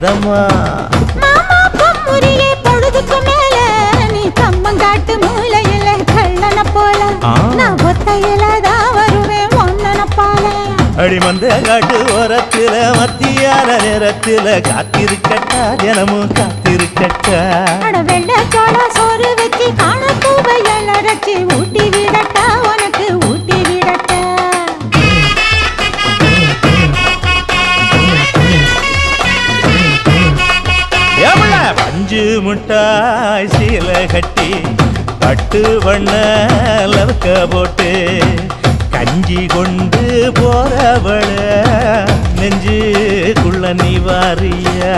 ரம்மா மாமா பொம்முரியே பொழுதுக்கு மேல நீ கம்மங்காட்டு மூலையில கள்ளன போல நான் ஒத்தையில தான் வருவேன் ஒன்னன போல அடிமந்த காட்டு ஓரத்துல மத்தியான நேரத்துல காத்திருக்கட்டா தினமும் காத்திருக்கட்டா வெள்ள சோள சோறு வச்சு காண பூவையல் அரைச்சி ஊட்டி விடட்டா உனக்கு ஊட்டி விடட்டா பஞ்சு முட்டாய் சீல கட்டி பட்டு வண்ண லவக்க போட்டு கஞ்சி கொண்டு போறவள நெஞ்சுக்குள்ள நீ வாரியா